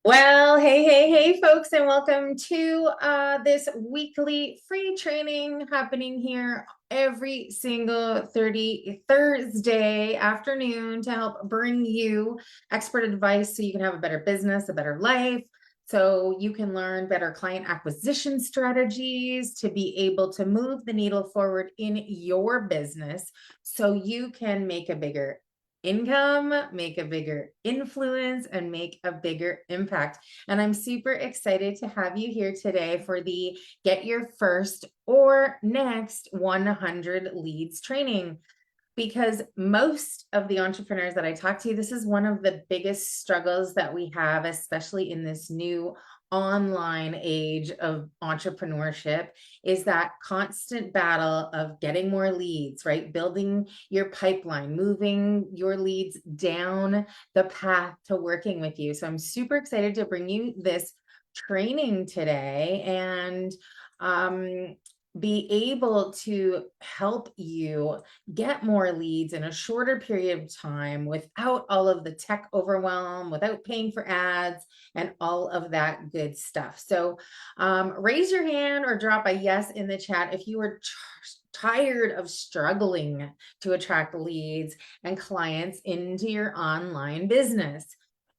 Well, hey, folks, and welcome to this weekly free training happening here every single Thursday afternoon to help bring you expert advice so you can have a better business, a better life, so you can learn better client acquisition strategies to be able to move the needle forward in your business so you can make a bigger income, make a bigger influence, and make a bigger impact. And I'm super excited to have you here today for the Get Your First or Next 100 Leads training. Because most of the entrepreneurs that I talk to, this is one of the biggest struggles that we have, especially in this new online age of entrepreneurship, is that constant battle of getting more leads, right? Building your pipeline, moving your leads down the path to working with you. So I'm super excited to bring you this training today and be able to help you get more leads in a shorter period of time without all of the tech overwhelm, without paying for ads and all of that good stuff. So raise your hand or drop a yes in the chat if you are tired of struggling to attract leads and clients into your online business.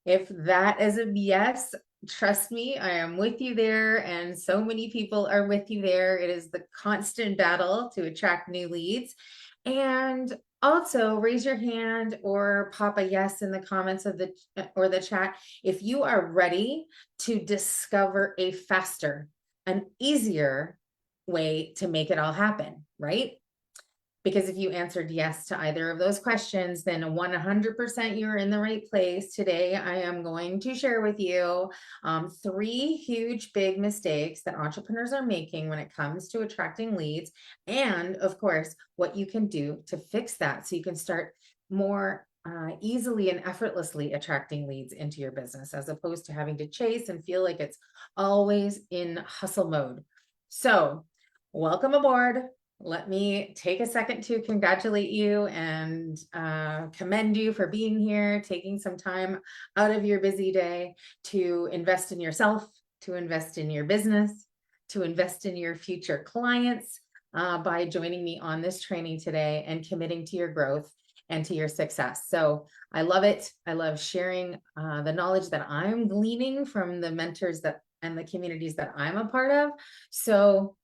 If that is a yes, trust me, I am with you there, and so many people are with you there. It is the constant battle to attract new leads. And also raise your hand or pop a yes in the comments of the chat if you are ready to discover a faster and easier way to make it all happen, right? Because if you answered yes to either of those questions, then 100% you're in the right place. Today, I am going to share with you three huge big mistakes that entrepreneurs are making when it comes to attracting leads. And of course, what you can do to fix that so you can start more easily and effortlessly attracting leads into your business, as opposed to having to chase and feel like it's always in hustle mode. So welcome aboard. Let me take a second to congratulate you and commend you for being here, taking some time out of your busy day to invest in yourself, to invest in your business, to invest in your future clients by joining me on this training today and committing to your growth and to your success. So I love it. I love sharing the knowledge that I'm gleaning from the mentors and the communities that I'm a part of. So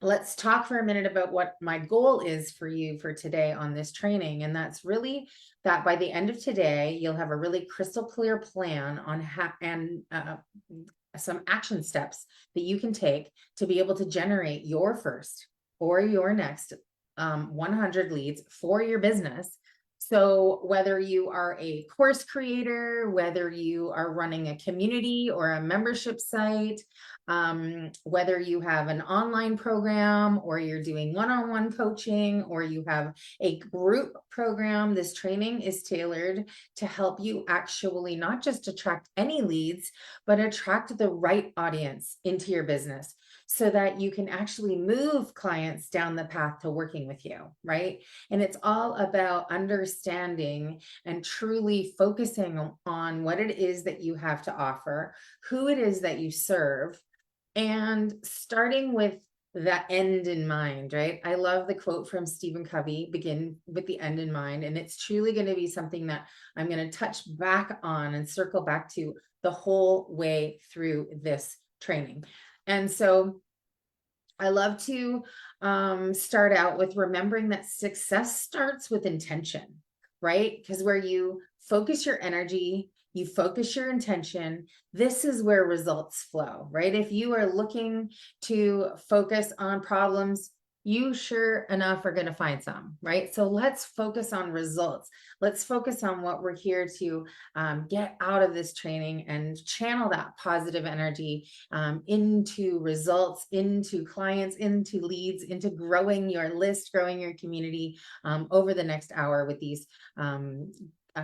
let's talk for a minute about what my goal is for you for today on this training. And that's really that by the end of today, you'll have a really crystal clear plan on how and some action steps that you can take to be able to generate your first or your next 100 leads for your business. So whether you are a course creator, whether you are running a community or a membership site, whether you have an online program or you're doing one-on-one coaching or you have a group program, this training is tailored to help you actually not just attract any leads, but attract the right audience into your business so that you can actually move clients down the path to working with you, right? And it's all about understanding and truly focusing on what it is that you have to offer, who it is that you serve, and starting with the end in mind, right? I love the quote from Stephen Covey, begin with the end in mind. And it's truly going to be something that I'm going to touch back on and circle back to the whole way through this training. And so I love to start out with remembering that success starts with intention, right? Because where you focus your energy, you focus your intention, this is where results flow, right? If you are looking to focus on problems, you sure enough are going to find some, right? So let's focus on results. Let's focus on what we're here to get out of this training and channel that positive energy into results, into clients, into leads, into growing your list, growing your community over the next hour with these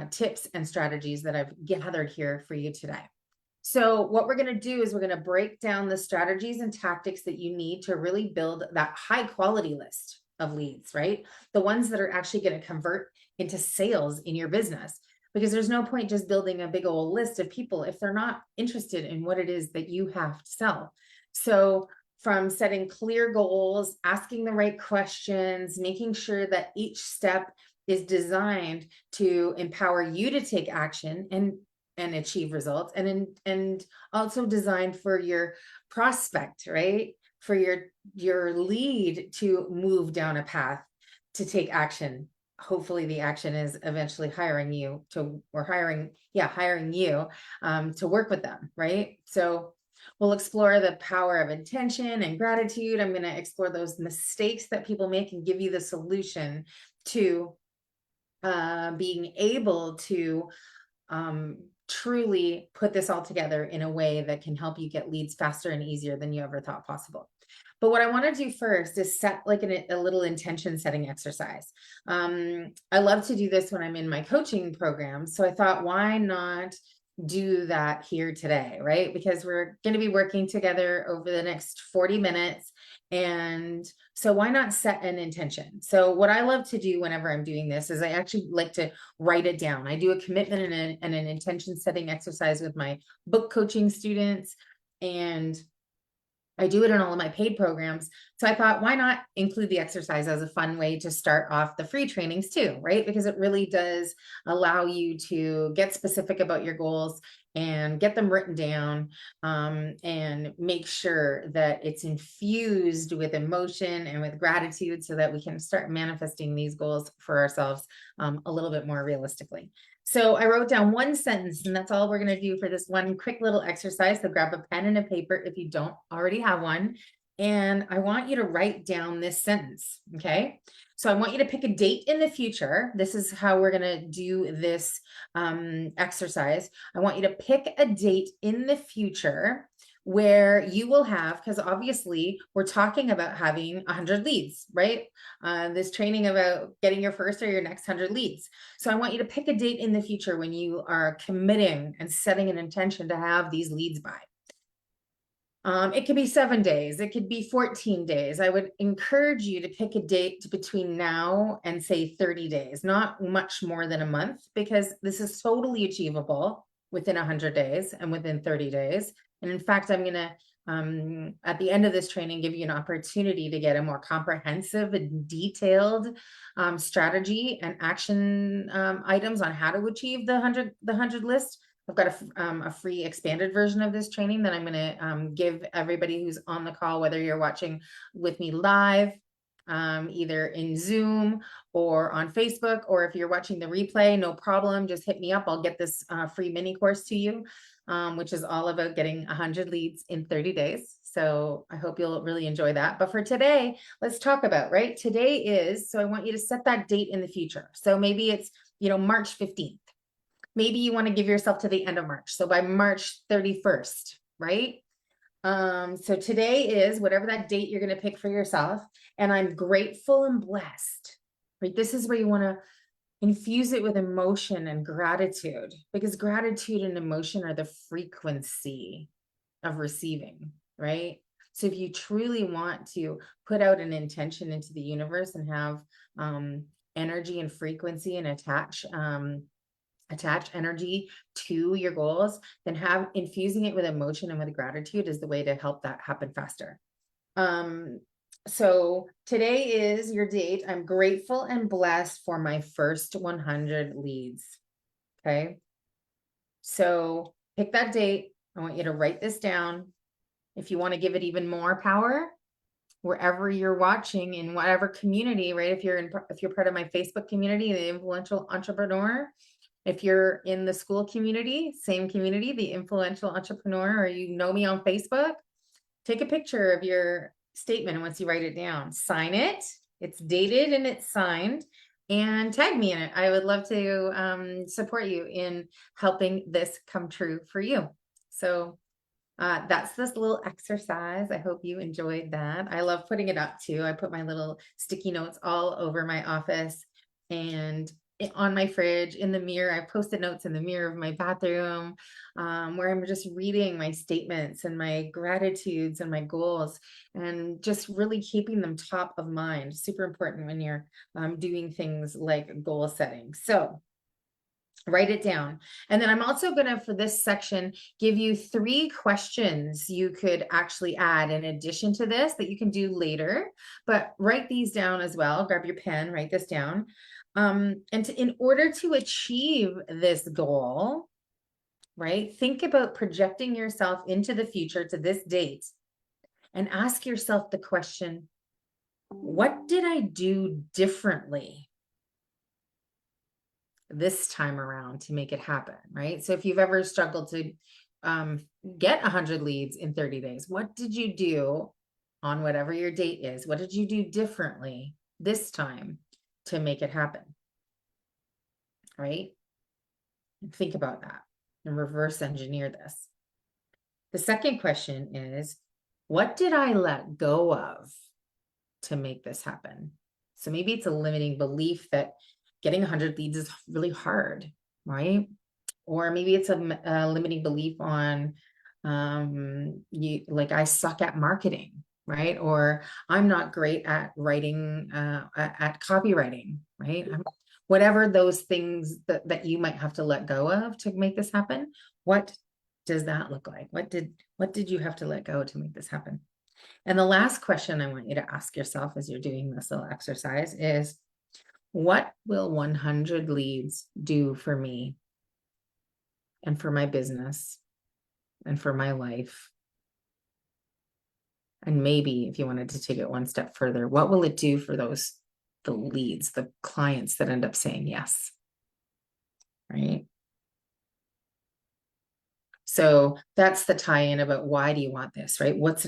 tips and strategies that I've gathered here for you today. So what we're going to do is we're going to break down the strategies and tactics that you need to really build that high quality list of leads, right? The ones that are actually going to convert into sales in your business. because there's no point just building a big old list of people if they're not interested in what it is that you have to sell. So from setting clear goals, asking the right questions, making sure that each step is designed to empower you to take action and achieve results, and also designed for your prospect, right? For your lead to move down a path to take action. Hopefully the action is eventually hiring you to, or hiring you to work with them, right? So we'll explore the power of intention and gratitude. I'm going to explore those mistakes that people make and give you the solution to being able to truly put this all together in a way that can help you get leads faster and easier than you ever thought possible. But what I want to do first is set like a little intention setting exercise. I love to do this when I'm in my coaching program. So I thought, why not do that here today, right? Because we're going to be working together over the next 40 minutes. And so why not set an intention? So what I love to do whenever I'm doing this is I actually like to write it down. I do a commitment and an intention setting exercise with my book coaching students, and I do it in all of my paid programs. So I thought, why not include the exercise as a fun way to start off the free trainings too, right? Because it really does allow you to get specific about your goals and get them written down, and make sure that it's infused with emotion and with gratitude so that we can start manifesting these goals for ourselves a little bit more realistically. So I wrote down one sentence, and that's all we're going to do for this one quick little exercise. So grab a pen and a paper if you don't already have one. And I want you to write down this sentence. Okay. So I want you to pick a date in the future. This is how we're going to do this exercise. I want you to pick a date in the future where you will have, because obviously we're talking about having 100 leads, right? This training about getting your first or your next 100 leads. So I want you to pick a date in the future when you are committing and setting an intention to have these leads by. It could be 7 days. It could be 14 days. I would encourage you to pick a date between now and say 30 days, not much more than a month, because this is totally achievable within 100 days and within 30 days. And in fact, I'm going to, at the end of this training, give you an opportunity to get a more comprehensive and detailed strategy and action items on how to achieve the 100 list. I've got a free expanded version of this training that I'm going to give everybody who's on the call, whether you're watching with me live, either in Zoom or on Facebook, or if you're watching the replay, no problem, just hit me up. I'll get this free mini course to you, which is all about getting 100 leads in 30 days. So I hope you'll really enjoy that. But for today, let's talk about, right? Today is, so I want you to set that date in the future. So maybe it's, March 15th. Maybe you want to give yourself to the end of March. So by March 31st, right? So today is whatever that date you're going to pick for yourself. And I'm grateful and blessed, right? This is where you want to infuse it with emotion and gratitude, because gratitude and emotion are the frequency of receiving, right? So if you truly want to put out an intention into the universe and have energy and frequency and attach energy to your goals, then infusing it with emotion and with gratitude is the way to help that happen faster. So today is your date. I'm grateful and blessed for my first 100 leads. Okay. So pick that date. I want you to write this down. If you want to give it even more power, wherever you're watching, in whatever community, right? If you're part of my Facebook community, the Influential Entrepreneur. If you're in the school community, same community, the Influential Entrepreneur, or you know me on Facebook, take a picture of your statement. And once you write it down, sign it. It's dated and it's signed, and tag me in it. I would love to support you in helping this come true for you. So that's this little exercise. I hope you enjoyed that. I love putting it up too. I put my little sticky notes all over my office and on my fridge, in the mirror. I posted notes in the mirror of my bathroom, where I'm just reading my statements and my gratitudes and my goals, and just really keeping them top of mind. Super important when you're doing things like goal setting. So Write it down. And then I'm also going to, for this section, give you 3 questions you could actually add in addition to this that you can do later, but write these down as well. Grab your pen, write this down. In order to achieve this goal, right, think about projecting yourself into the future to this date and ask yourself the question, what did I do differently this time around to make it happen, right? So if you've ever struggled to get 100 leads in 30 days, what did you do on whatever your date is? What did you do differently this time to make it happen, right? And think about that and reverse engineer this. The second question is, what did I let go of to make this happen? So maybe it's a limiting belief that getting 100 leads is really hard, right? Or maybe it's a limiting belief on like I suck at marketing, right? Or I'm not great at writing, at copywriting, right? Whatever those things that you might have to let go of to make this happen. What does that look like? What did you have to let go to make this happen? And the last question I want you to ask yourself as you're doing this little exercise is, what will 100 leads do for me and for my business and for my life? And maybe if you wanted to take it one step further, what will it do for the leads, the clients that end up saying yes, right? So that's the tie-in about why do you want this, right? What's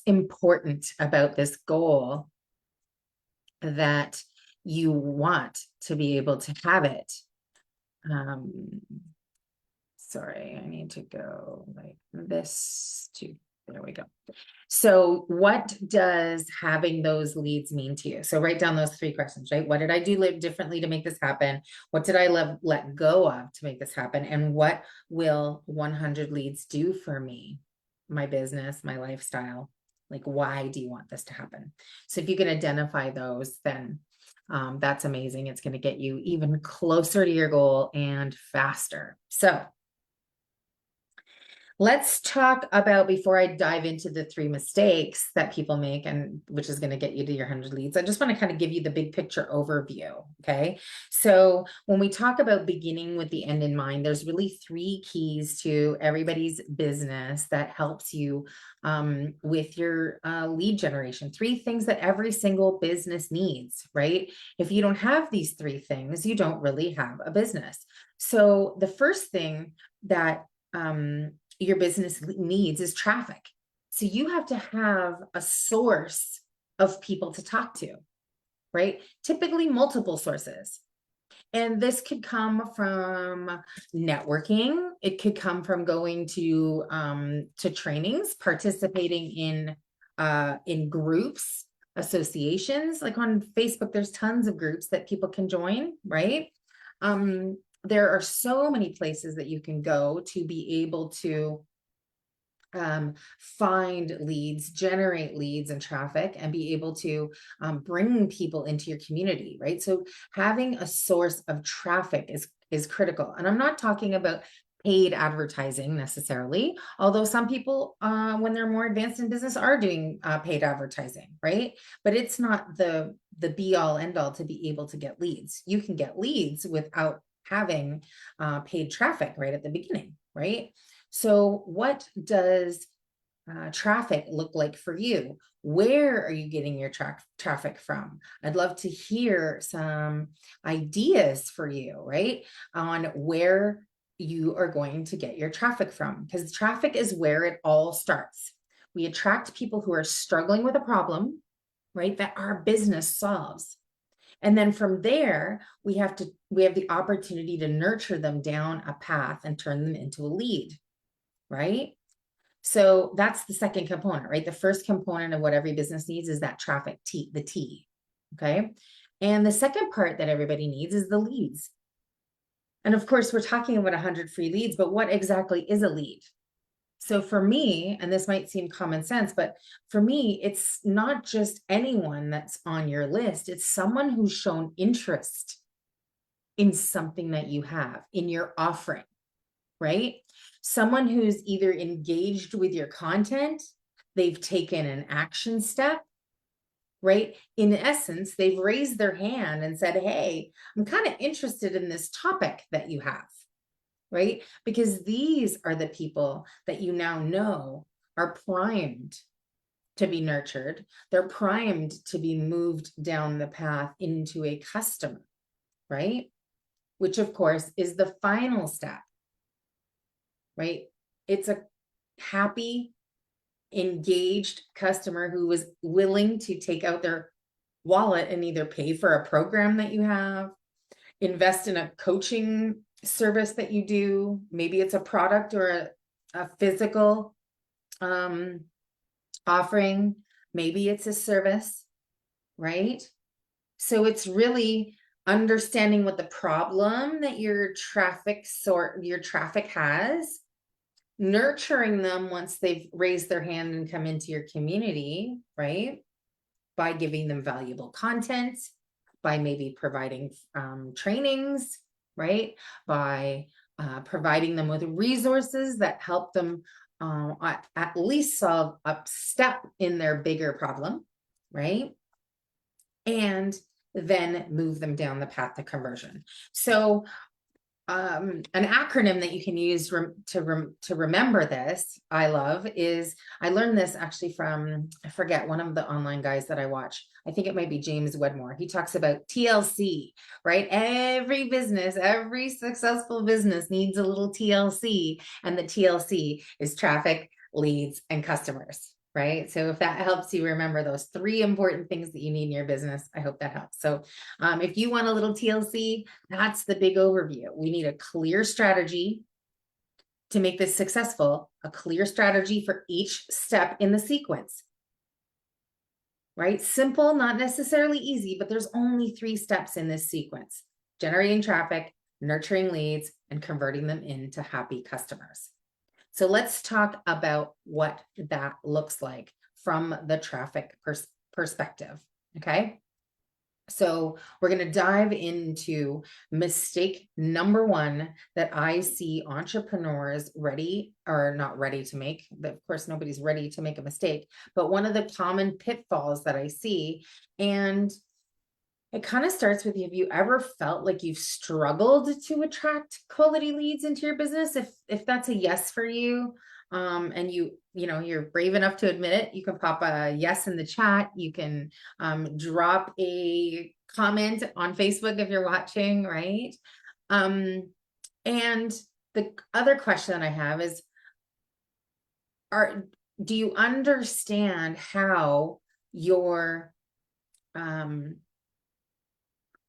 important about this goal that you want to be able to have it? Sorry, I need to go like this to, there we go. So what does having those leads mean to you? So write down those 3 questions, right? What did I do differently to make this happen? What did I let go of to make this happen? And what will 100 leads do for me, my business, my lifestyle? Like, why do you want this to happen? So if you can identify those, then that's amazing. It's going to get you even closer to your goal and faster. So let's talk about, before I dive into the 3 mistakes that people make, and which is going to get you to your 100 leads, I just want to kind of give you the big picture overview. Okay. So when we talk about beginning with the end in mind, there's really 3 keys to everybody's business that helps you with your lead generation. 3 things that every single business needs, right? If you don't have these 3 things, you don't really have a business. So the first thing that your business needs is traffic. So you have to have a source of people to talk to, right? Typically multiple sources. And this could come from networking. It could come from going to trainings, participating in groups, associations. Like on Facebook, there's tons of groups that people can join, right? There are so many places that you can go to be able to find leads, generate leads and traffic, and be able to bring people into your community, right? So having a source of traffic is critical. And I'm not talking about paid advertising necessarily, although some people, when they're more advanced in business, are doing paid advertising, right? But it's not the be all end all to be able to get leads. You can get leads without having paid traffic right at the beginning, right? So what does traffic look like for you? Where are you getting your traffic from? I'd love to hear some ideas for you, right? On where you are going to get your traffic from, because traffic is where it all starts. We attract people who are struggling with a problem, right? That our business solves. And then from there, we have the opportunity to nurture them down a path and turn them into a lead, right? So that's the second component, right? The first component of what every business needs is that traffic, the T, okay? And the second part that everybody needs is the leads. And of course, we're talking about 100 free leads, but what exactly is a lead? So for me, and this might seem common sense, but for me, it's not just anyone that's on your list. It's someone who's shown interest in something that you have, in your offering, right? Someone who's either engaged with your content, they've taken an action step, right? In essence, they've raised their hand and said, hey, I'm kind of interested in this topic that you have, right? Because these are the people that you now know are primed to be nurtured. They're primed to be moved down the path into a customer, right? Which of course is the final step, right? It's a happy, engaged customer who was willing to take out their wallet and either pay for a program that you have, invest in a coaching service that you do. Maybe it's a product or a physical offering. Maybe it's a service, right? So it's really understanding what the problem that your traffic has, nurturing them once they've raised their hand and come into your community, right? By giving them valuable content, by maybe providing trainings, right? By providing them with resources that help them at least solve a step in their bigger problem, right? And then move them down the path to conversion. So an acronym that you can use to remember this, I love, is, I learned this actually from, I forget, one of the online guys that I watch. I think it might be James Wedmore. He talks about TLC, right? Every business, every successful business needs a little TLC, and the TLC is traffic, leads, and customers, right? So if that helps you remember those 3 important things that you need in your business, I hope that helps. So if you want a little TLC, that's the big overview. We need a clear strategy to make this successful, a clear strategy for each step in the sequence, right? Simple, not necessarily easy, but there's only 3 steps in this sequence: generating traffic, nurturing leads, and converting them into happy customers. So let's talk about what that looks like from the traffic perspective, okay? So we're going to dive into mistake number 1 that I see entrepreneurs ready or not ready to make. Of course, nobody's ready to make a mistake, but one of the common pitfalls that I see, and it kind of starts with, have you ever felt like you've struggled to attract quality leads into your business? If that's a yes for you, and you're brave enough to admit it, you can pop a yes in the chat. You can drop a comment on Facebook if you're watching, right? And the other question that I have is, do you understand how your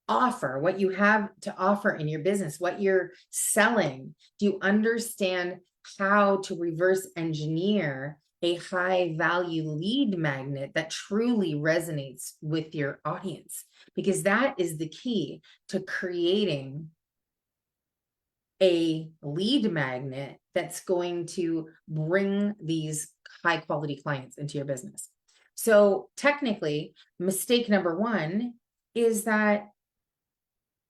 offer, what you have to offer in your business, what you're selling? Do you understand how to reverse engineer a high value lead magnet that truly resonates with your audience? Because that is the key to creating a lead magnet that's going to bring these high quality clients into your business. So technically, mistake number 1 is that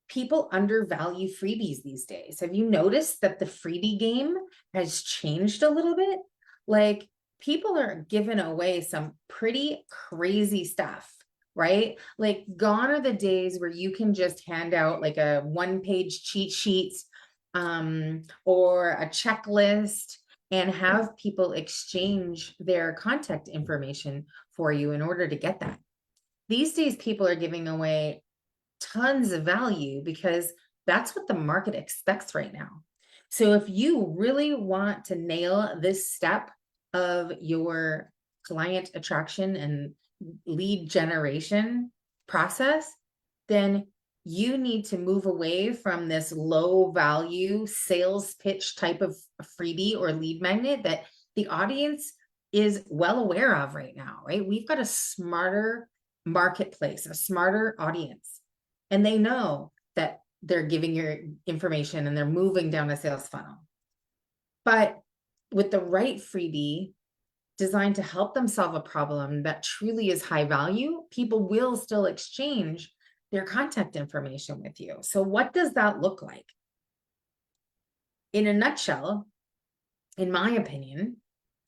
people undervalue freebies these days. Have you noticed that the freebie game has changed a little bit? Like, people are giving away some pretty crazy stuff, right? Like, gone are the days where you can just hand out like a 1-page cheat sheet or a checklist and have people exchange their contact information for you in order to get that. These days, people are giving away tons of value because that's what the market expects right now. So if you really want to nail this step of your client attraction and lead generation process, then you need to move away from this low value sales pitch type of freebie or lead magnet that the audience is well aware of right now, right? We've got a smarter marketplace, a smarter audience, and they know that they're giving your information and they're moving down a sales funnel. But with the right freebie designed to help them solve a problem that truly is high value, people will still exchange their contact information with you. So what does that look like? In a nutshell, in my opinion,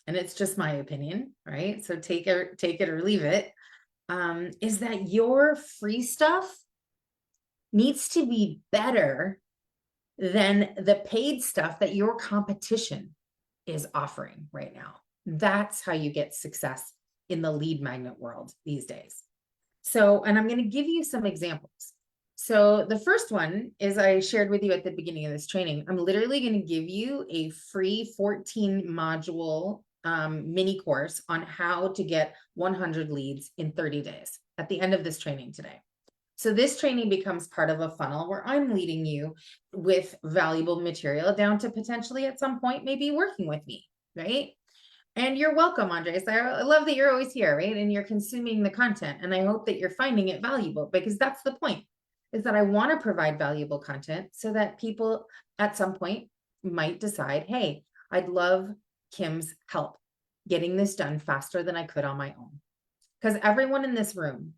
and it's just my opinion, right? So take it or leave it, is that your free stuff needs to be better than the paid stuff that your competition is offering right now. That's how you get success in the lead magnet world these days. So, and I'm going to give you some examples. So the first one is I shared with you at the beginning of this training. I'm literally going to give you a free 14 module mini course on how to get 100 leads in 30 days at the end of this training today. So this training becomes part of a funnel where I'm leading you with valuable material down to potentially at some point maybe working with me, right? And you're welcome, Andres. I love that you're always here, right? And you're consuming the content. And I hope that you're finding it valuable, because that's the point, is that I want to provide valuable content so that people at some point might decide, hey, I'd love Kim's help getting this done faster than I could on my own. Because everyone in this room,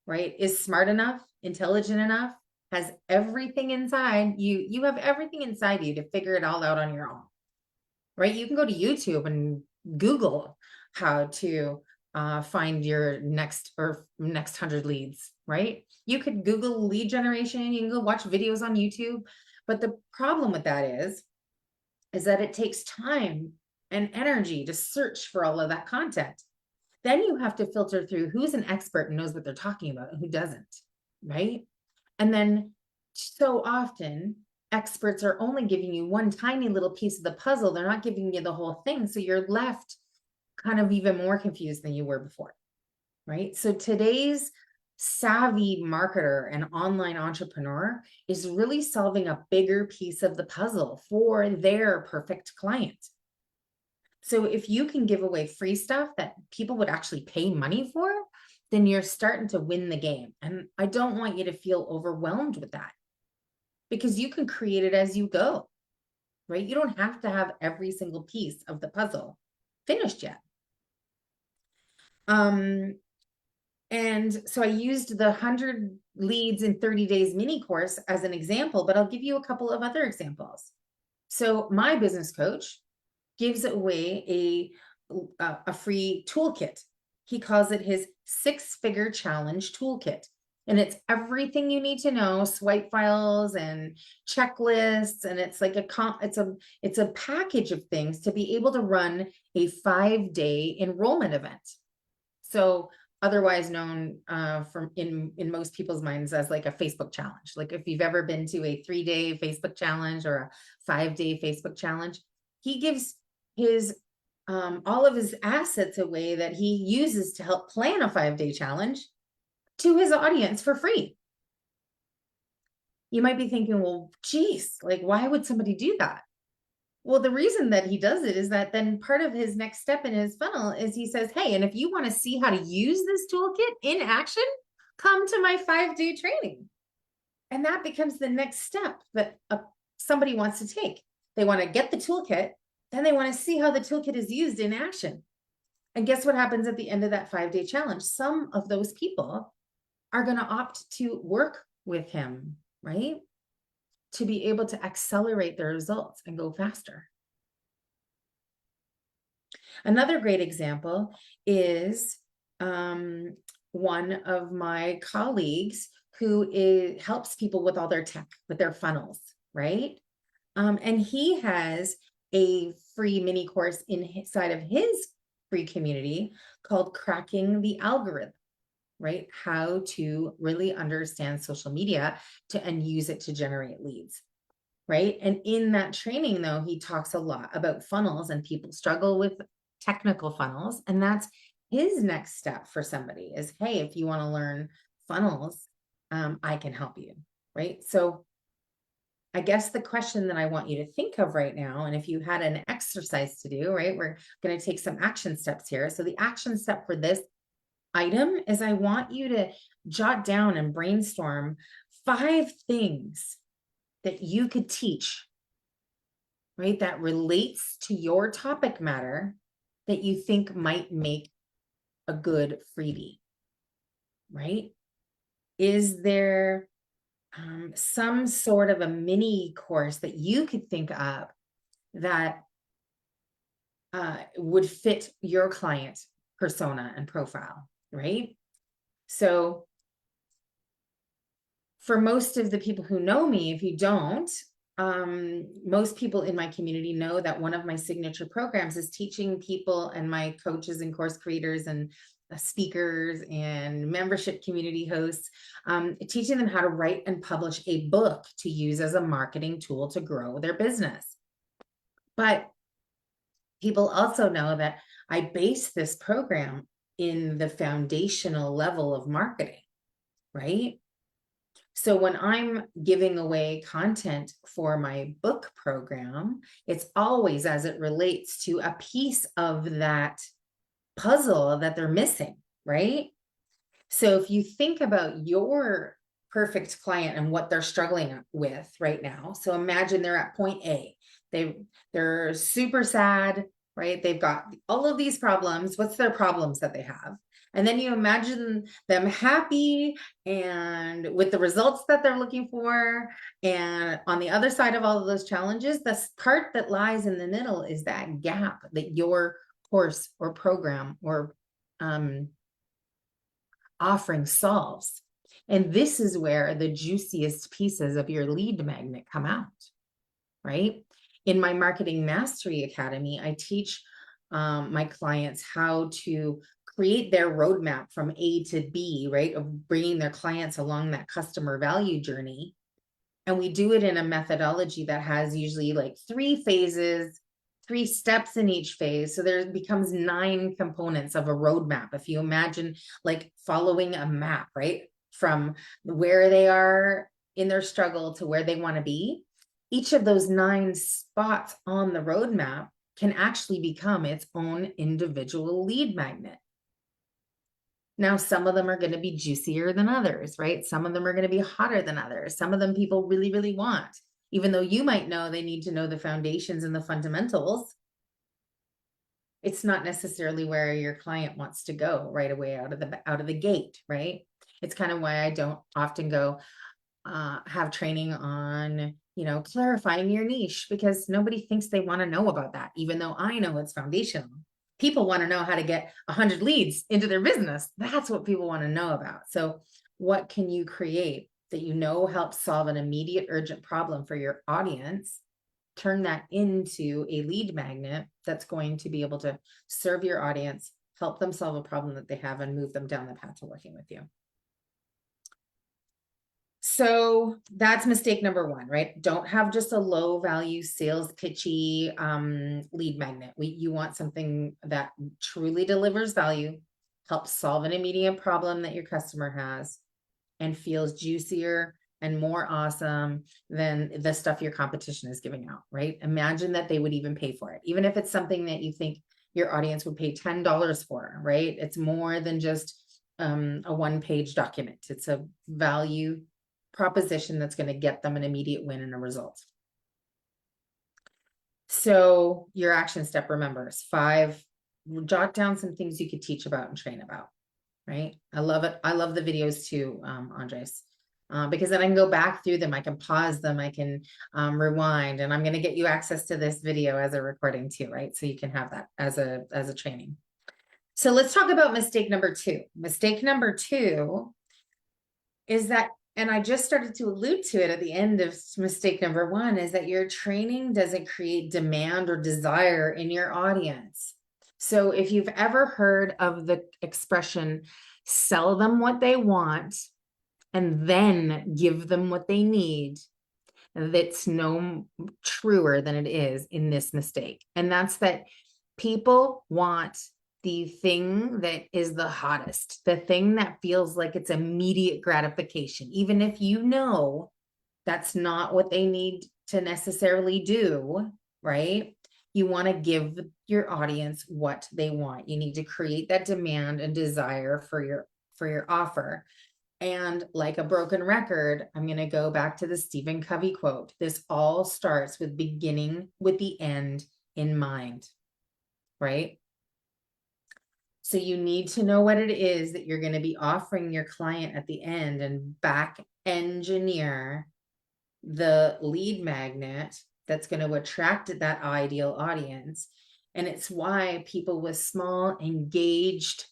right, is smart enough, intelligent enough, has everything inside you. You have everything inside you to figure it all out on your own, right? You can go to YouTube and Google how to find your next 100 leads, right? You could Google lead generation. You can go watch videos on YouTube. But the problem with that is that it takes time and energy to search for all of that content. Then you have to filter through who's an expert and knows what they're talking about and who doesn't, right? And then so often experts are only giving you one tiny little piece of the puzzle. They're not giving you the whole thing. So you're left kind of even more confused than you were before, right? So today's savvy marketer and online entrepreneur is really solving a bigger piece of the puzzle for their perfect client. So if you can give away free stuff that people would actually pay money for, then you're starting to win the game. And I don't want you to feel overwhelmed with that, because you can create it as you go, right? You don't have to have every single piece of the puzzle finished yet. And so I used the 100 leads in 30 days mini course as an example, but I'll give you a couple of other examples. So my business coach gives away a free toolkit. He calls it his 6-figure challenge toolkit. And it's everything you need to know, swipe files and checklists. And it's like it's a package of things to be able to run a 5-day enrollment event. So otherwise known from in most people's minds as like a Facebook challenge. Like if you've ever been to a 3-day Facebook challenge or a 5-day Facebook challenge, he gives his all of his assets away that he uses to help plan a 5-day challenge to his audience for free. You might be thinking, well, geez, like why would somebody do that? Well, the reason that he does it is that then part of his next step in his funnel is he says, hey, and if you want to see how to use this toolkit in action, come to my 5-day training. And that becomes the next step that somebody wants to take. They want to get the toolkit, then they want to see how the toolkit is used in action. And guess what happens at the end of that 5-day challenge? Some of those people are going to opt to work with him, right? To be able to accelerate their results and go faster. Another great example is one of my colleagues who helps people with all their tech, with their funnels, right? And he has a free mini course inside of his free community called Cracking the Algorithm, right? How to really understand social media and use it to generate leads, right? And in that training, though, he talks a lot about funnels, and people struggle with technical funnels. And that's his next step for somebody is, hey, if you want to learn funnels, I can help you, right? So I guess the question that I want you to think of right now, and if you had an exercise to do, right, we're going to take some action steps here. So the action step for this item is I want you to jot down and brainstorm 5 things that you could teach, right, that relates to your topic matter that you think might make a good freebie, right? Is there some sort of a mini course that you could think of that would fit your client persona and profile, right? So for most of the people who know me, if you don't, most people in my community know that one of my signature programs is teaching people and my coaches and course creators and speakers and membership community hosts, teaching them how to write and publish a book to use as a marketing tool to grow their business. But people also know that I base this program in the foundational level of marketing, right? So when I'm giving away content for my book program, it's always as it relates to a piece of that puzzle that they're missing, right? So if you think about your perfect client and what they're struggling with right now, so imagine they're at point A. They're super sad, right? They've got all of these problems. What's their problems that they have? And then you imagine them happy and with the results that they're looking for. And on the other side of all of those challenges, the part that lies in the middle is that gap that your course or program or offering solves. And this is where the juiciest pieces of your lead magnet come out, right? In my Marketing Mastery Academy, I teach my clients how to create their roadmap from A to B, right? Of bringing their clients along that customer value journey. And we do it in a methodology that has usually like 3 phases, 3 steps in each phase. So there becomes 9 components of a roadmap. If you imagine like following a map, right? From where they are in their struggle to where they want to be, each of those 9 spots on the roadmap can actually become its own individual lead magnet. Now, some of them are going to be juicier than others, right? Some of them are going to be hotter than others. Some of them people really, really want, even though you might know they need to know the foundations and the fundamentals. It's not necessarily where your client wants to go right away out of the gate, right? It's kind of why I don't often go have training on, clarifying your niche, because nobody thinks they want to know about that, even though I know it's foundational. People want to know how to get 100 leads into their business. That's what people want to know about. So what can you create that helps solve an immediate urgent problem for your audience? Turn that into a lead magnet that's going to be able to serve your audience, help them solve a problem that they have, and move them down the path to working with you. So that's mistake number 1, right? Don't have just a low value sales pitchy lead magnet. You want something that truly delivers value, helps solve an immediate problem that your customer has, and feels juicier and more awesome than the stuff your competition is giving out, right? Imagine that they would even pay for it, even if it's something that you think your audience would pay $10 for, right? It's more than just a 1-page document. It's a value proposition that's going to get them an immediate win and a result. So your action step, remember, is 5. Jot down some things you could teach about and train about, right? I love it. I love the videos too, Andres, because then I can go back through them. I can pause them. I can rewind, and I'm going to get you access to this video as a recording too, right? So you can have that as a training. So let's talk about mistake number 2. Mistake number 2 is that, and I just started to allude to it at the end of mistake number 1, is that your training doesn't create demand or desire in your audience. So if you've ever heard of the expression, sell them what they want and then give them what they need, that's no truer than it is in this mistake. And that's that people want the thing that is the hottest, the thing that feels like it's immediate gratification, even if that's not what they need to necessarily do, right? You want to give your audience what they want. You need to create that demand and desire for your offer. And like a broken record, I'm going to go back to the Stephen Covey quote. This all starts with beginning with the end in mind, right? So you need to know what it is that you're going to be offering your client at the end and back engineer the lead magnet that's going to attract that ideal audience. And it's why people with small engaged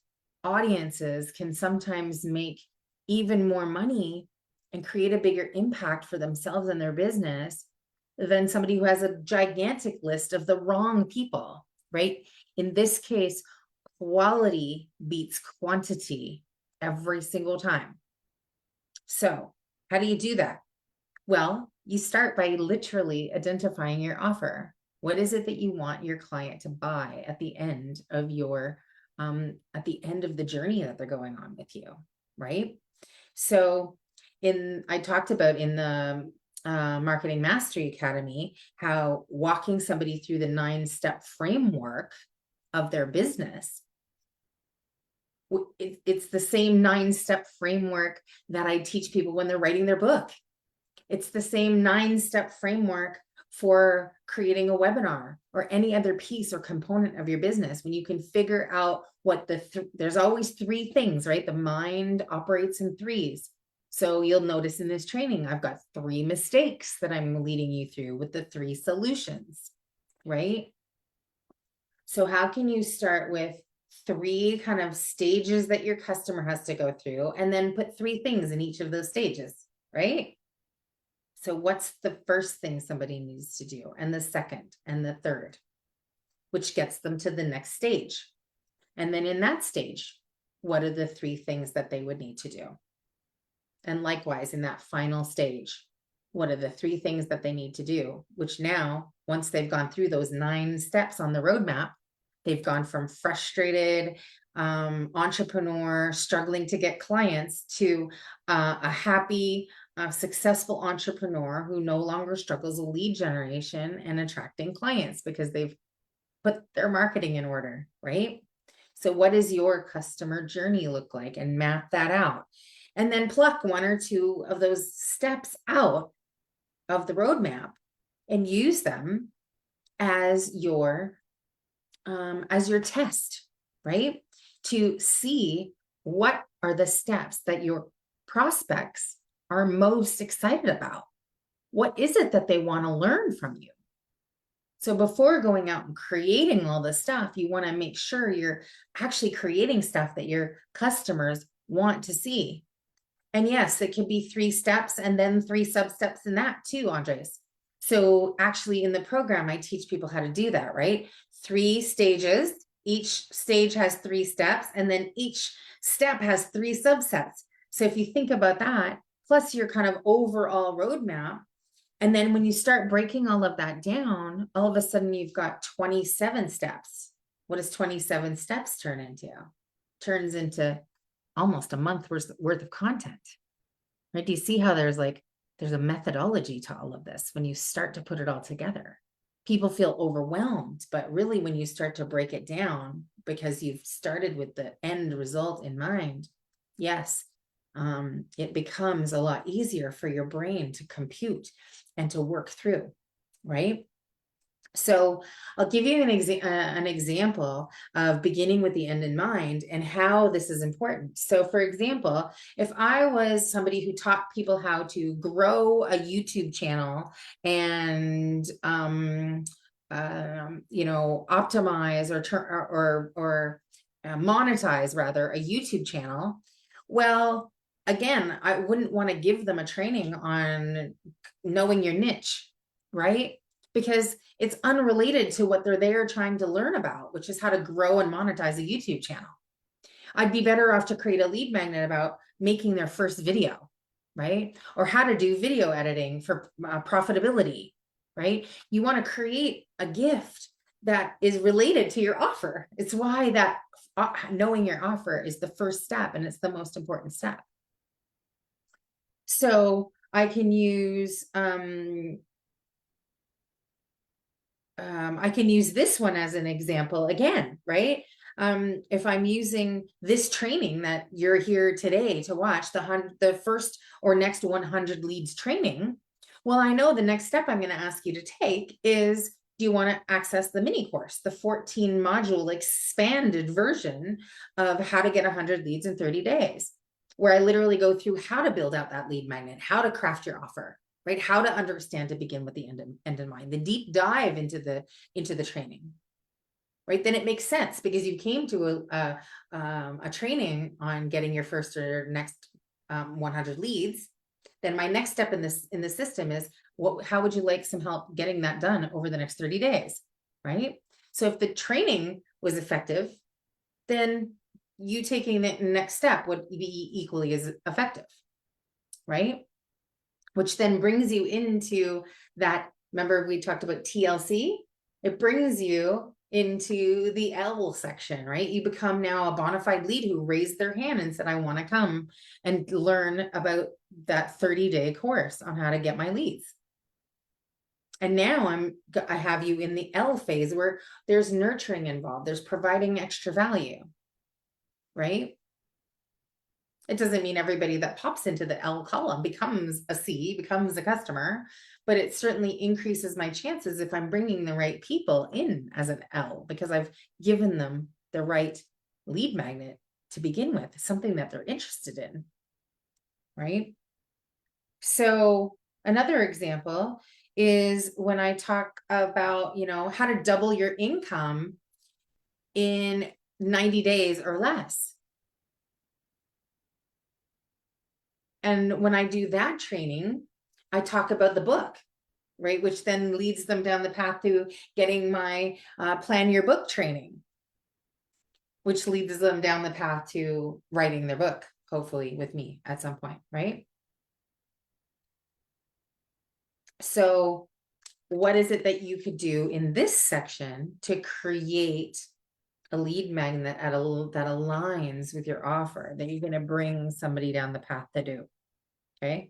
audiences can sometimes make even more money and create a bigger impact for themselves and their business than somebody who has a gigantic list of the wrong people, right? In this case, quality beats quantity every single time. So how do you do that? Well, you start by literally identifying your offer. What is it that you want your client to buy at the end of your at the end of the journey that they're going on with you, right? So I talked about in the Marketing Mastery Academy, how walking somebody through the 9-step framework of their business, it's the same 9-step framework that I teach people when they're writing their book. It's the same 9-step framework for creating a webinar or any other piece or component of your business. When you can figure out what there's always 3 things, right? The mind operates in 3s. So you'll notice in this training, I've got 3 mistakes that I'm leading you through with the 3 solutions, right? So how can you start with 3 kind of stages that your customer has to go through, and then put 3 things in each of those stages, right? So what's the first thing somebody needs to do, and the second, and the third, which gets them to the next stage? And then in that stage, what are the 3 things that they would need to do? And likewise, in that final stage, what are the 3 things that they need to do? Which now, once they've gone through those 9 steps on the roadmap, they've gone from frustrated entrepreneur struggling to get clients to a happy, successful entrepreneur who no longer struggles with lead generation and attracting clients because they've put their marketing in order, right? So what does your customer journey look like? And map that out. And then pluck 1 or 2 of those steps out of the roadmap and use them as your test, right? To see what are the steps that your prospects are most excited about. What is it that they want to learn from you? So before going out and creating all this stuff, you want to make sure you're actually creating stuff that your customers want to see. And yes, it could be 3 steps and then 3 sub-steps in that too, Andres. So actually in the program, I teach people how to do that, right? 3 stages. Each stage has 3 steps, and then each step has 3 subsets. So if you think about that, plus your kind of overall roadmap, and then when you start breaking all of that down, all of a sudden you've got 27 steps. What does 27 steps turn into? Turns into almost a month worth of content, right? Do you see how there's a methodology to all of this when you start to put it all together? People feel overwhelmed, but really when you start to break it down, because you've started with the end result in mind, yes, it becomes a lot easier for your brain to compute and to work through, right? So I'll give you an example of beginning with the end in mind and how this is important. So for example, if I was somebody who taught people how to grow a YouTube channel and optimize or monetize rather a YouTube channel, well, again, I wouldn't want to give them a training on knowing your niche, right? Because it's unrelated to what they're there trying to learn about, which is how to grow and monetize a YouTube channel. I'd be better off to create a lead magnet about making their first video, right? Or how to do video editing for profitability, right? You want to create a gift that is related to your offer. It's why that knowing your offer is the first step, and it's the most important step. So I can use this one as an example again, right? If I'm using this training that you're here today to watch, the first or next 100 leads training, well, I know the next step I'm going to ask you to take is Do you want to access the mini course, the 14 module expanded version of how to get 100 leads in 30 days, where I literally go through how to build out that lead magnet, how to craft your offer, right? How to understand to begin with the end in mind, the deep dive into the training, right? Then it makes sense because you came to a training on getting your first or next 100 leads. Then my next step in the system is, how would you like some help getting that done over the next 30 days, right? So if the training was effective, then you taking the next step would be equally as effective, right? Which then brings you into that, remember we talked about TLC? It brings you into the L section, right? You become now a bona fide lead who raised their hand and said, I want to come and learn about that 30-day course on how to get my leads. And now I have you in the L phase where there's nurturing involved. There's providing extra value, right? It doesn't mean everybody that pops into the L column becomes a C, becomes a customer, but it certainly increases my chances if I'm bringing the right people in as an L, because I've given them the right lead magnet to begin with, something that they're interested in, right? So another example is when I talk about, how to double your income in 90 days or less. And when I do that training, I talk about the book, right? Which then leads them down the path to getting my plan your book training, which leads them down the path to writing their book, hopefully with me at some point, right? So what is it that you could do in this section to create a lead magnet that aligns with your offer that you're going to bring somebody down the path to do? Okay.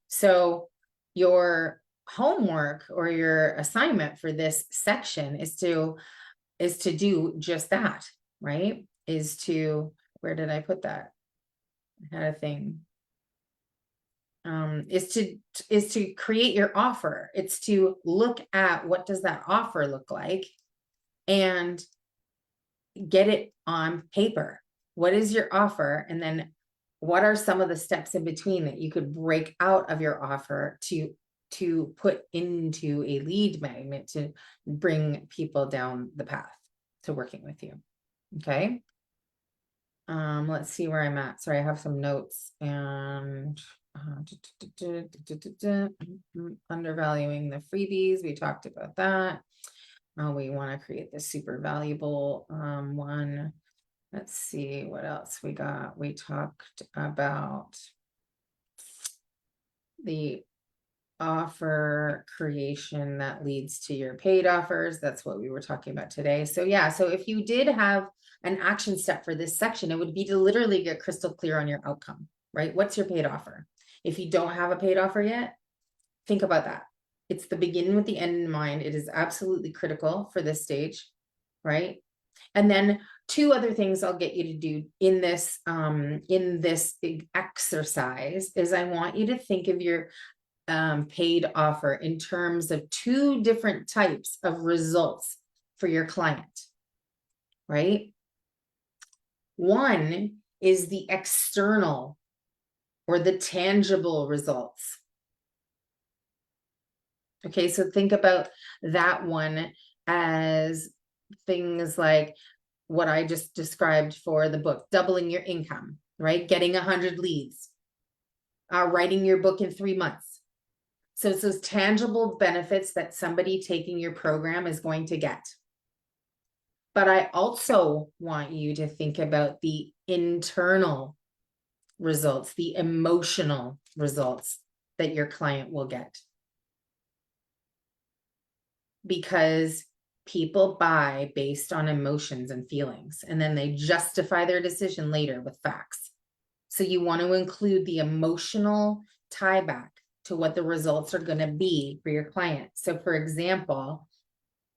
So your homework or your assignment for this section is to do just that, right? Where did I put that? I had a thing. Is to create your offer. It's to look at what does that offer look like and get it on paper. What is your offer? And then what are some of the steps in between that you could break out of your offer to put into a lead magnet to bring people down the path to working with you? Okay. Let's see where I'm at. Sorry, I have some notes and undervaluing the freebies. We talked about that. We want to create this super valuable one. Let's see what else we got. We talked about the offer creation that leads to your paid offers. That's what we were talking about today. So yeah, so if you did have an action step for this section, it would be to literally get crystal clear on your outcome, right? What's your paid offer? If you don't have a paid offer yet, think about that. It's the beginning with the end in mind. It is absolutely critical for this stage, right? And then two other things I'll get you to do in this exercise is I want you to think of your paid offer in terms of two different types of results for your client, right? One is the external or the tangible results. Okay, so think about that one as things like what I just described for the book, doubling your income, right? Getting 100 leads, writing your book in 3 months. So it's those tangible benefits that somebody taking your program is going to get. But I also want you to think about the internal results, the emotional results that your client will get. Because people buy based on emotions and feelings, and then they justify their decision later with facts. So you want to include the emotional tie back to what the results are going to be for your client. So for example,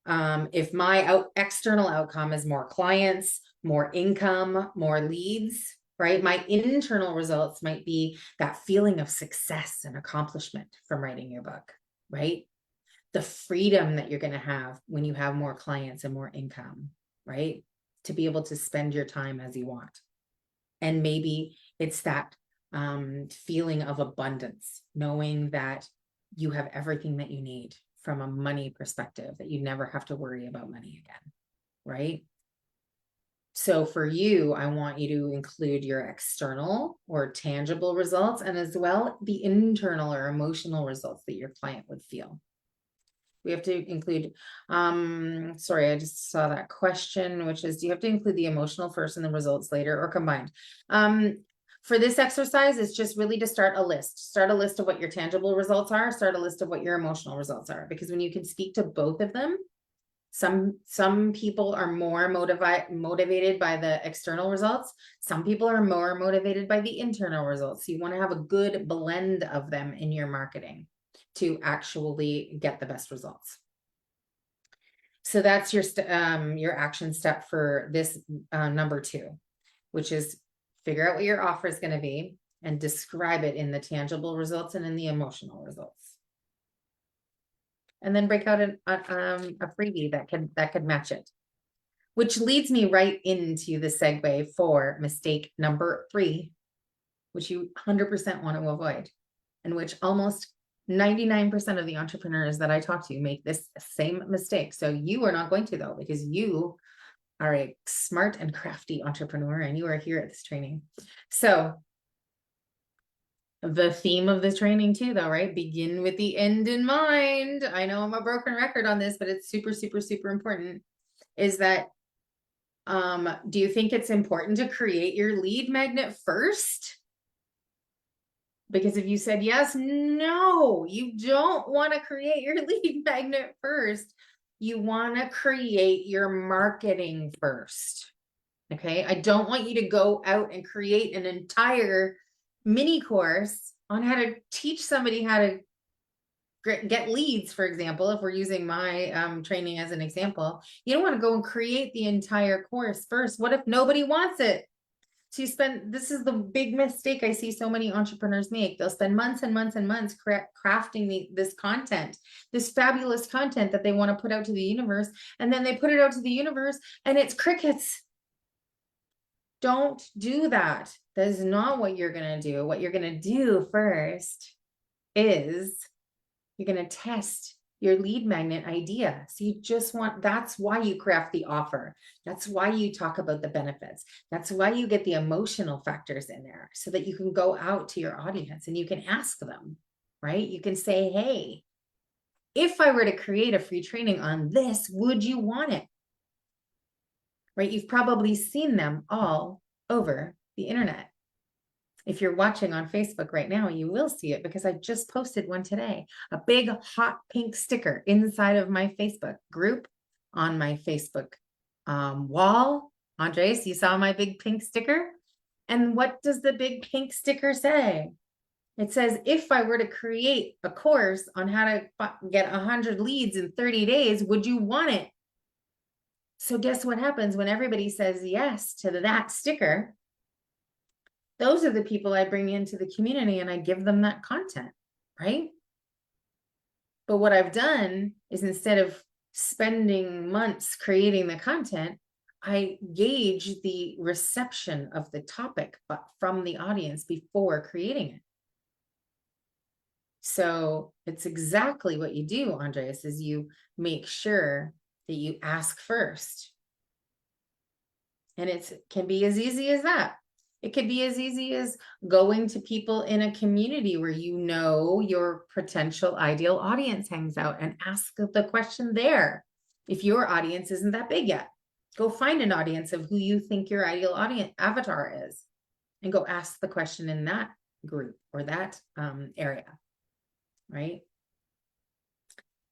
if my external outcome is more clients, more income, more leads, right? My internal results might be that feeling of success and accomplishment from writing your book, right? the freedom that you're going to have when you have more clients and more income, right? To be able to spend your time as you want. And maybe it's that feeling of abundance, knowing that you have everything that you need from a money perspective, that you never have to worry about money again, right? So for you, I want you to include your external or tangible results, and as well the internal or emotional results that your client would feel. We have to include, sorry, I just saw that question, which is, do you have to include the emotional first and the results later, or combined? For this exercise, it's just really to start a list of what your tangible results are, start a list of what your emotional results are, because when you can speak to both of them, some people are more motivated by the external results. Some people are more motivated by the internal results. So you want to have a good blend of them in your marketing to actually get the best results. So that's your action step for this number 2, which is figure out what your offer is going to be and describe it in the tangible results and in the emotional results. And then break out a freebie that could match it. Which leads me right into the segue for mistake number 3, which you 100% want to avoid, and which almost 99% of the entrepreneurs that I talk to make this same mistake. So you are not going to, though, because you are a smart and crafty entrepreneur and you are here at this training. So the theme of this training too, though, right? Begin with the end in mind. I know I'm a broken record on this, but it's super, super, super important. Is that, do you think it's important to create your lead magnet first? Because if you said yes, no, you don't want to create your lead magnet first. You want to create your marketing first. Okay. I don't want you to go out and create an entire mini course on how to teach somebody how to get leads, for example. If we're using my training as an example, you don't want to go and create the entire course first. What if nobody wants it? So this is the big mistake I see so many entrepreneurs make. They'll spend months and months and months crafting this content, this fabulous content that they want to put out to the universe. And then they put it out to the universe and it's crickets. Don't do that. That is not what you're going to do. What you're going to do first is you're going to test your lead magnet idea. So that's why you craft the offer. That's why you talk about the benefits. That's why you get the emotional factors in there so that you can go out to your audience and you can ask them, right? You can say, hey, if I were to create a free training on this, would you want it? Right? You've probably seen them all over the internet. If you're watching on Facebook right now, you will see it because I just posted one today, a big hot pink sticker inside of my Facebook group on my Facebook wall. Andres, you saw my big pink sticker? And what does the big pink sticker say? It says, if I were to create a course on how to get 100 leads in 30 days, would you want it? So guess what happens when everybody says yes to that sticker? Those are the people I bring into the community and I give them that content, right? But what I've done is instead of spending months creating the content, I gauge the reception of the topic from the audience before creating it. So it's exactly what you do, Andreas, is you make sure that you ask first. And it can be as easy as that. It could be as easy as going to people in a community where you know your potential ideal audience hangs out and ask the question there. If your audience isn't that big yet, go find an audience of who you think your ideal audience avatar is and go ask the question in that group or that area, right?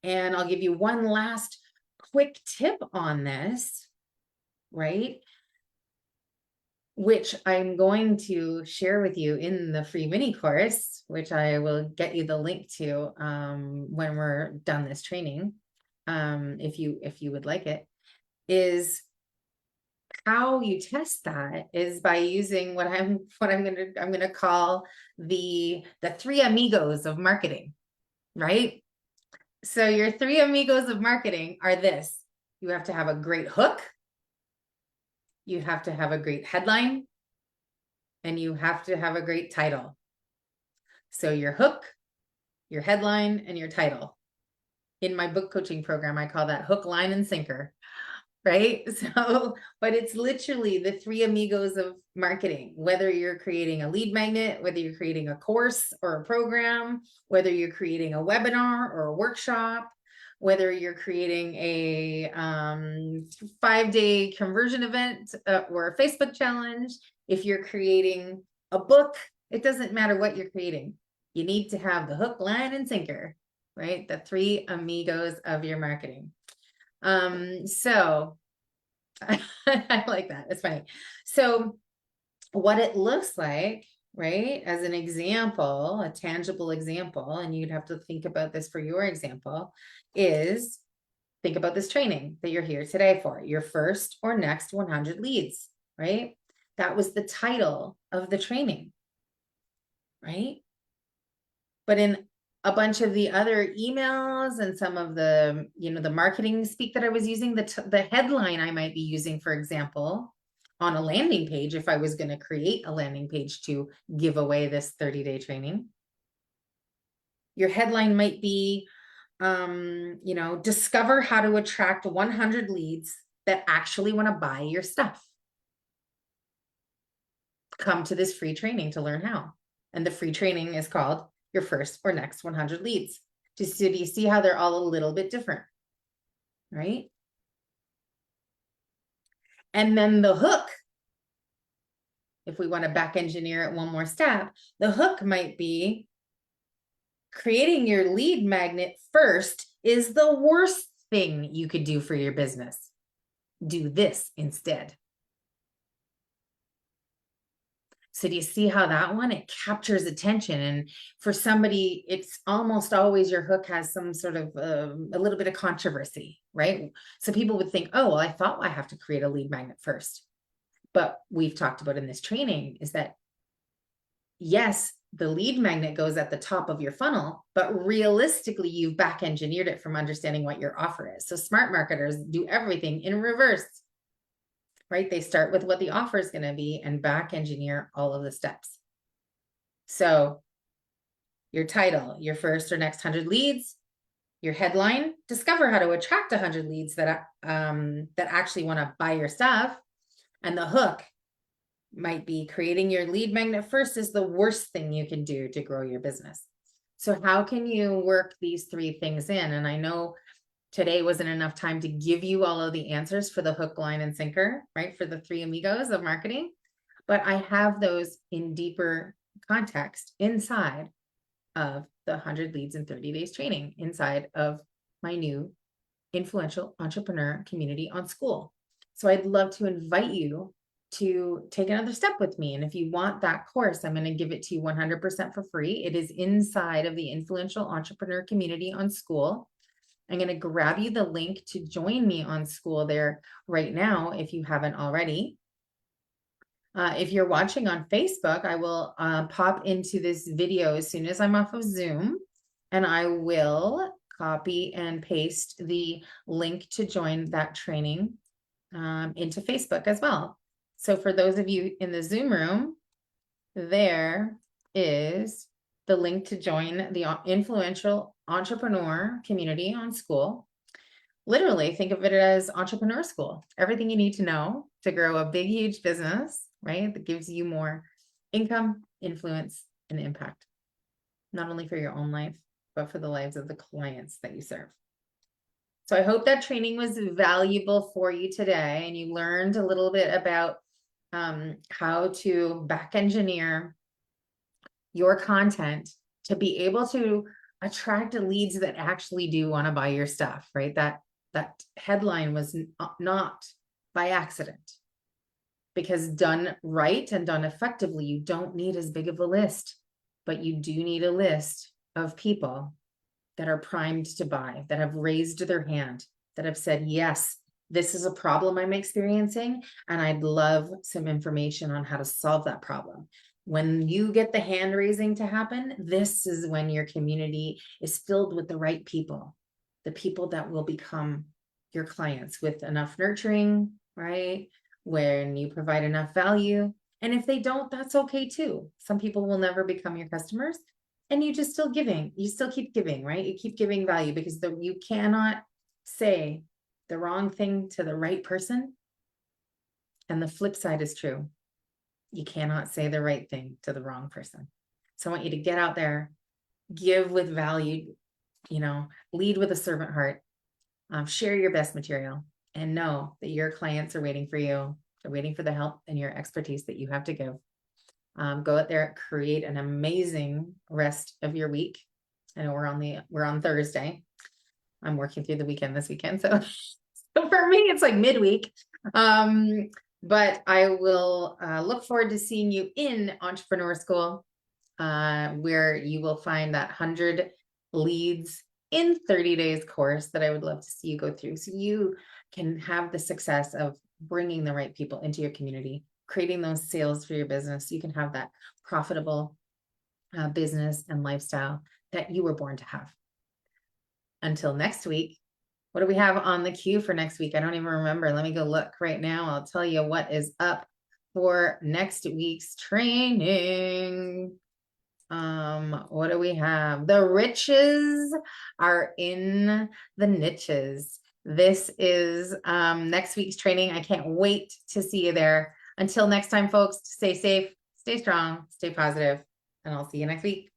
And I'll give you one last quick tip on this, right? Which I'm going to share with you in the free mini course, which I will get you the link to when we're done this training, if you would like it, is how you test that is by using what I'm gonna call the 3 amigos of marketing, right? So your three amigos of marketing are this. You have to have a great hook. You have to have a great headline. And you have to have a great title. So your hook, your headline, and your title. In my book coaching program, I call that hook, line, and sinker. Right? So, but it's literally the three amigos of marketing, whether you're creating a lead magnet, whether you're creating a course or a program, whether you're creating a webinar or a workshop, whether you're creating a 5-day conversion event or a Facebook challenge, if you're creating a book, it doesn't matter what you're creating. You need to have the hook, line, and sinker, right? The three amigos of your marketing. So I like that. It's funny. So what it looks like, right, as an example, a tangible example, and you'd have to think about this for your example, is think about this training that you're here today for, your first or next 100 leads, right? That was the title of the training, right? But in a bunch of the other emails and some of the, the marketing speak that I was using, the headline I might be using, for example, on a landing page, if I was going to create a landing page to give away this 30-day training, your headline might be, discover how to attract 100 leads that actually want to buy your stuff. Come to this free training to learn how. And the free training is called your first or next 100 leads. Do you see how they're all a little bit different, right? And then the hook, if we want to back engineer it one more step, the hook might be creating your lead magnet first is the worst thing you could do for your business. Do this instead. So do you see how that one, it captures attention? And for somebody, it's almost always your hook has some sort of a little bit of controversy, right? So people would think, oh, well, I thought I have to create a lead magnet first. But we've talked about in this training is that, yes, the lead magnet goes at the top of your funnel, but realistically, you've back engineered it from understanding what your offer is. So smart marketers do everything in reverse. Right? They start with what the offer is going to be and back engineer all of the steps. So your title, your first or next 100 leads, your headline, discover how to attract 100 leads that actually want to buy your stuff. And the hook might be creating your lead magnet first is the worst thing you can do to grow your business. So how can you work these three things in? And I know today wasn't enough time to give you all of the answers for the hook, line, and sinker, right? For the three amigos of marketing. But I have those in deeper context inside of the 100 leads in 30 days training, inside of my new influential entrepreneur community on School. So I'd love to invite you to take another step with me. And if you want that course, I'm going to give it to you 100% for free. It is inside of the influential entrepreneur community on School. I'm going to grab you the link to join me on School there right now if you haven't already. If you're watching on Facebook, I will pop into this video as soon as I'm off of Zoom, and I will copy and paste the link to join that training into Facebook as well. So for those of you in the Zoom room, there is the link to join the influential entrepreneur community on School. Literally think of it as entrepreneur school, everything you need to know to grow a big, huge business, right? That gives you more income, influence, and impact, not only for your own life, but for the lives of the clients that you serve. So I hope that training was valuable for you today and you learned a little bit about how to back engineer your content to be able to attract leads that actually do want to buy your stuff, right? That headline was not by accident, because done right and done effectively, you don't need as big of a list, but you do need a list of people that are primed to buy, that have raised their hand, that have said, yes, this is a problem I'm experiencing, and I'd love some information on how to solve that problem. When you get the hand raising to happen, this is when your community is filled with the right people the people that will become your clients with enough nurturing, right? When you provide enough value. And if they don't, that's okay too. Some people will never become your customers, and you just still giving, you still keep giving, right? You keep giving value, because you cannot say the wrong thing to the right person. And the flip side is true. You cannot say the right thing to the wrong person. So I want you to get out there, give with value, lead with a servant heart, share your best material, and know that your clients are waiting for you. They're waiting for the help and your expertise that you have to give. Go out there, create an amazing rest of your week. I know we're on Thursday. I'm working through the weekend this weekend. So, so for me, it's like midweek. But I will look forward to seeing you in Entrepreneur School, where you will find that 100 leads in 30 days course that I would love to see you go through, so you can have the success of bringing the right people into your community, creating those sales for your business. So you can have that profitable business and lifestyle that you were born to have. Until next week, what do we have on the queue for next week? I don't even remember. Let me go look right now. I'll tell you what is up for next week's training. What do we have? The riches are in the niches. This is next week's training. I can't wait to see you there. Until next time, folks, stay safe, stay strong, stay positive, and I'll see you next week.